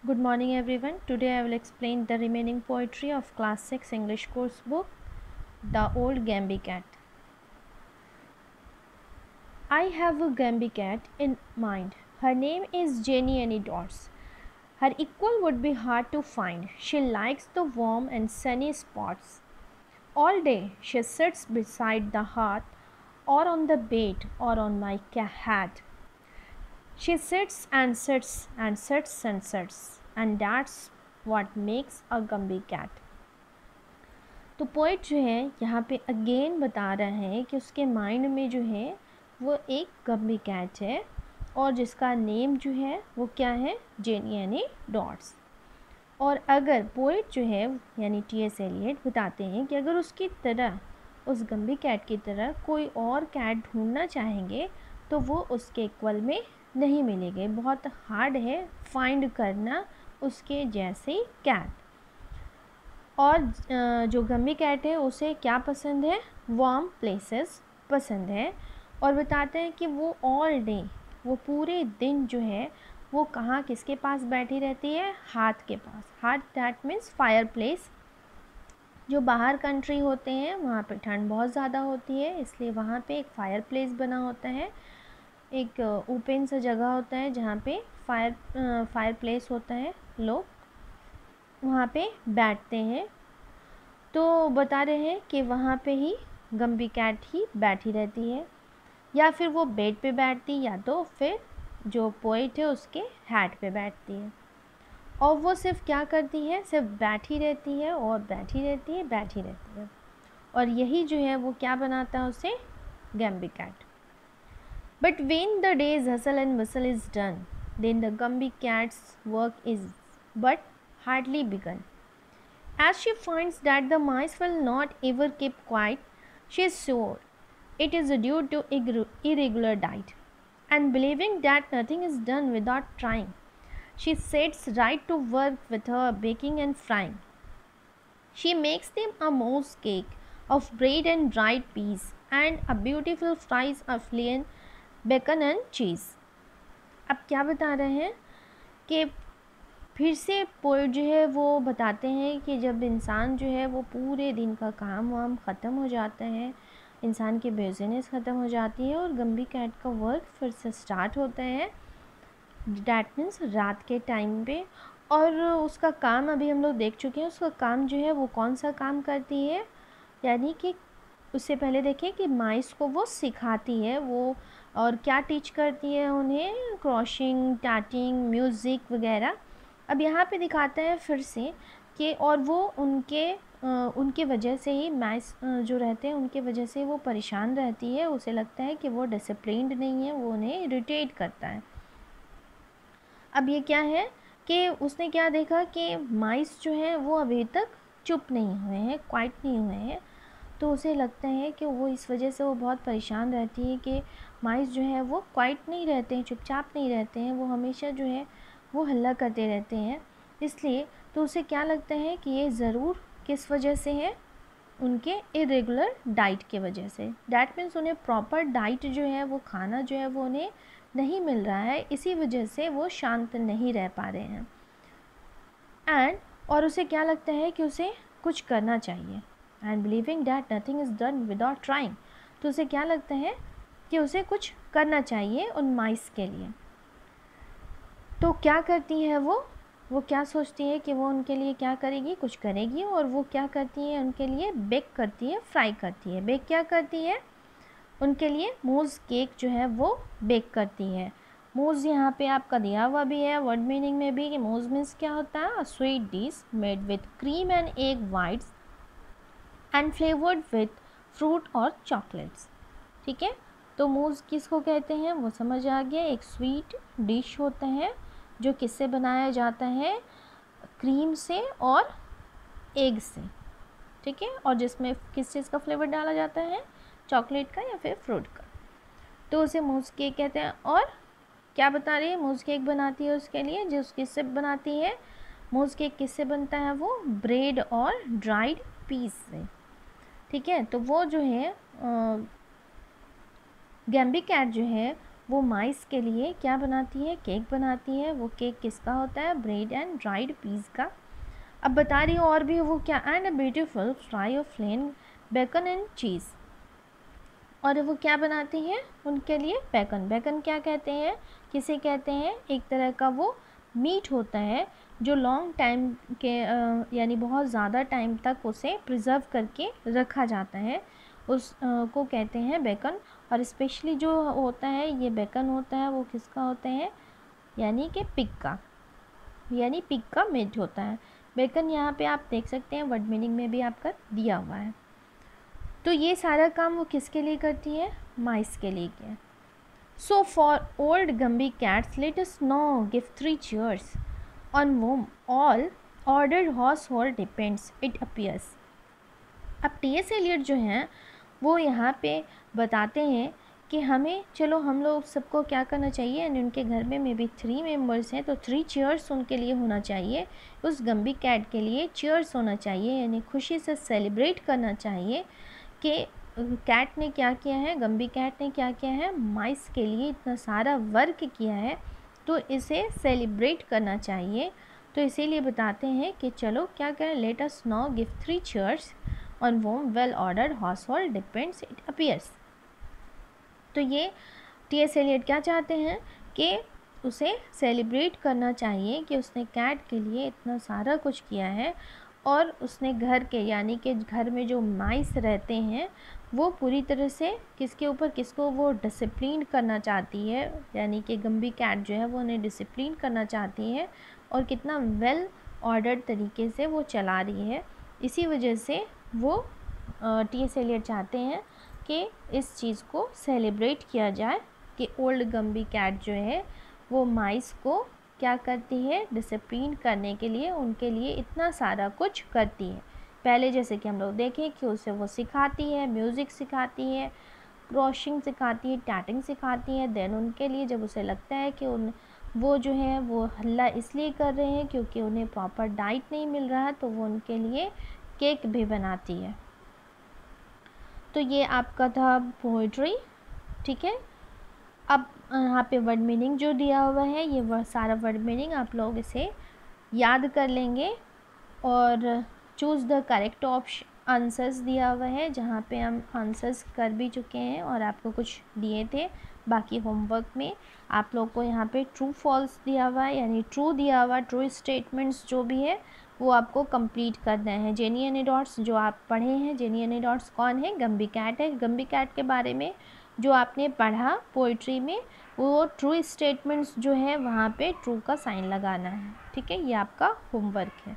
Good morning everyone. Today I will explain the remaining poetry of class 6 English course book The Old Gamby Cat. I have a Gamby cat in mind. Her name is Jenny Annie Dots. Her equal would be hard to find. She likes the warm and sunny spots. All day she sits beside the hearth or on the bed or on my hat. She sits and sits and sits and sits, and that's what makes a Gamby cat. तो poet जो है यहाँ पे again बता रहे हैं कि उसके माइंड में जो है वो एक गम्बी कैट है और जिसका नेम जो है वो क्या है, जेनी यानी डॉट्स। और अगर पोइट जो है यानी टी.एस. एलियट बताते हैं कि अगर उसकी तरह, उस गम्बी कैट की तरह कोई और कैट ढूंढना चाहेंगे तो वो उसके इक्वल में नहीं मिलेंगे। बहुत हार्ड है फाइंड करना उसके जैसे कैट। और जो गम्बी कैट है उसे क्या पसंद है, वार्म प्लेसेस पसंद है। और बताते हैं कि वो ऑल डे, वो पूरे दिन जो है वो कहाँ किसके पास बैठी रहती है, हाथ के पास। हाथ दैट मीन्स फायर प्लेस। जो बाहर कंट्री होते हैं वहाँ पे ठंड बहुत ज़्यादा होती है, इसलिए वहाँ पे एक फायर प्लेस बना होता है, एक ओपन सा जगह होता है जहाँ पे फायर प्लेस होता है, लोग वहाँ पे बैठते हैं। तो बता रहे हैं कि वहाँ पे ही गम्बी कैट ही बैठी रहती है, या फिर वो बेड पे बैठती, या तो फिर जो पोइट है उसके हैट पे बैठती है। और वो सिर्फ क्या करती है, सिर्फ बैठी रहती है और बैठी रहती है, बैठी रहती है। और यही जो है वो क्या बनाता है उसे, Gumbie cat. But when the days hustle and muscle is done, then the Gumbie cat's work is but hardly began. As she finds that the mice will not ever keep quiet, she is sure it is due to irregular diet. And believing that nothing is done without trying, she sets right to work with her baking and frying. She makes them a mouse cake of bread and dried peas, and a beautiful fries of bacon and cheese. अब क्या बता रहे हैं कि फिर से poet जो है वो बताते हैं कि जब इंसान जो है वो पूरे दिन का काम वाम ख़त्म हो जाता है, इंसान की बिज़नेस ख़त्म हो जाती है और गम्बी कैट का वर्क फिर से स्टार्ट होता है, डैट मीन्स रात के टाइम पे। और उसका काम अभी हम लोग देख चुके हैं, उसका काम जो है वो कौन सा काम करती है, यानी कि उससे पहले देखें कि माइस को वो सिखाती है वो, और क्या टीच करती है उन्हें, क्रॉशिंग, टैटिंग, म्यूज़िक वगैरह। अब यहाँ पे दिखाता है फिर से कि और वो उनके वजह से ही माइस जो रहते हैं उनके वजह से वो परेशान रहती है, उसे लगता है कि वो डिसिप्लिन्ड नहीं है, वो उन्हें इरिटेट करता है। अब ये क्या है कि उसने क्या देखा कि माइस जो हैं वो अभी तक चुप नहीं हुए हैं, क्वाइट नहीं हुए हैं। तो उसे लगता है कि वो इस वजह से वो बहुत परेशान रहती है कि माइस जो है वो क्वाइट नहीं रहते हैं, चुपचाप नहीं रहते हैं, वो हमेशा जो है वो हल्ला करते रहते हैं। इसलिए तो उसे क्या लगता है कि ये ज़रूर किस वजह से है, उनके इरेगुलर डाइट के वजह से। डैट मीन्स उन्हें प्रॉपर डाइट जो है वो खाना जो है वो उन्हें नहीं मिल रहा है, इसी वजह से वो शांत नहीं रह पा रहे हैं। और उसे क्या लगता है कि उसे कुछ करना चाहिए। And believing that nothing is done without trying, तो उसे क्या लगता है कि उसे कुछ करना चाहिए उन माइस के लिए। तो क्या करती है वो क्या सोचती है कि वो उनके लिए क्या करेगी, कुछ करेगी। और वो क्या करती है उनके लिए, बेक करती है, फ्राई करती है। बेक क्या करती है, उनके लिए मूज़ केक जो है वो बेक करती है। मूज़ यहाँ पे आपका दिया हुआ भी है वर्ड मीनिंग में भी कि मूज़ मीन्स क्या होता है, a sweet dish made with cream and egg whites and flavoured with fruit और चॉकलेट्स। ठीक है, तो मूज़ किसको कहते हैं वो समझ आ गया। एक स्वीट डिश होता है जो किससे बनाया जाता है, क्रीम से और एग से। ठीक है, और जिसमें किस चीज़ का फ्लेवर डाला जाता है, चॉकलेट का या फिर फ्रूट का, तो उसे मूज़ केक कहते हैं। और क्या बता रही है, मूज़ केक बनाती है उसके लिए, जो किससे बनाती है, मूज़ केक किससे बनता है, वो ब्रेड और ड्राइड पीस से। ठीक है, तो वो जो है गैम्बी कैट जो है वो माइस के लिए क्या बनाती है, केक बनाती है। वो केक किसका होता है, ब्रेड एंड ड्राइड पीस का। अब बता रही हूँ और भी वो क्या, and a beautiful fry of plain bacon and cheese. और वो क्या बनाती हैं उनके लिए, बेकन। बेकन क्या कहते हैं, किसे कहते हैं, एक तरह का वो मीट होता है जो लॉन्ग टाइम के यानी बहुत ज़्यादा टाइम तक उसे प्रिजर्व करके रखा जाता है, उस को कहते हैं बेकन। और स्पेशली जो होता है ये बेकन होता है वो किसका होता है, यानी कि पिग का, यानी पिग का मीट होता है बेकन। यहाँ पे आप देख सकते हैं वर्ड मीनिंग में भी आपका दिया हुआ है। तो ये सारा काम वो किसके लिए करती है, माइस के लिए किया। So for old Gumbie cats let us now give 3 cheers on whom all ordered household depends it appears। अब टी.एस. एलियट जो हैं वो यहाँ पे बताते हैं कि हमें, चलो हम लोग सबको क्या करना चाहिए, यानी उनके घर में मे बी 3 मेंबर्स हैं तो 3 cheers उनके लिए होना चाहिए, उस गम्बी कैट के लिए cheers होना चाहिए, यानी खुशी से सेलिब्रेट करना चाहिए कि कैट ने क्या किया है, गम्बी कैट ने क्या किया है, माइस के लिए इतना सारा वर्क किया है, तो इसे सेलिब्रेट करना चाहिए। तो इसीलिए बताते हैं कि चलो क्या करें, let us now give 3 cheers on whom well ordered household depends it appears। तो ये टी.एस. एलियट क्या चाहते हैं कि उसे सेलिब्रेट करना चाहिए कि उसने कैट के लिए इतना सारा कुछ किया है, और उसने घर के, यानी कि घर में जो माइस रहते हैं वो पूरी तरह से किसके ऊपर, किसको वो डिसिप्लिन करना चाहती है, यानी कि गम्बी कैट जो है वो उन्हें डिसिप्लिन करना चाहती है, और कितना वेल ऑर्डर्ड तरीके से वो चला रही है। इसी वजह से वो टी.एस. एलियट चाहते हैं कि इस चीज़ को सेलिब्रेट किया जाए कि ओल्ड गम्बी कैट जो है वो माइस को क्या करती है, डिसिप्लिन करने के लिए उनके लिए इतना सारा कुछ करती है। पहले जैसे कि हम लोग देखें कि उसे वो सिखाती है, म्यूज़िक सिखाती है, क्रॉशिंग सिखाती है, टैटिंग सिखाती है। देन उनके लिए जब उसे लगता है कि वो जो है वो हल्ला इसलिए कर रहे हैं क्योंकि उन्हें प्रॉपर डाइट नहीं मिल रहा है, तो वो उनके लिए केक भी बनाती है। तो ये आपका था पोइट्री, ठीक है। अब यहाँ पे वर्ड मीनिंग जो दिया हुआ है, ये वह सारा वर्ड मीनिंग आप लोग इसे याद कर लेंगे, और choose the correct option answers दिया हुआ है, जहाँ पे हम आंसर्स कर भी चुके हैं और आपको कुछ दिए थे। बाकी होमवर्क में आप लोग को यहाँ पे ट्रू फॉल्स दिया हुआ है, यानी ट्रू दिया हुआ, ट्रू स्टेटमेंट्स जो भी है वो आपको कंप्लीट करना है। जेनी एनीडॉट्स जो आप पढ़े हैं, जेनी एनीडॉट्स कौन है, गम्बी कैट है। गम्बी कैट के बारे में जो आपने पढ़ा पोइट्री में, वो ट्रू स्टेटमेंट्स जो है वहाँ पे ट्रू का साइन लगाना है, ठीक है। ये आपका होमवर्क है।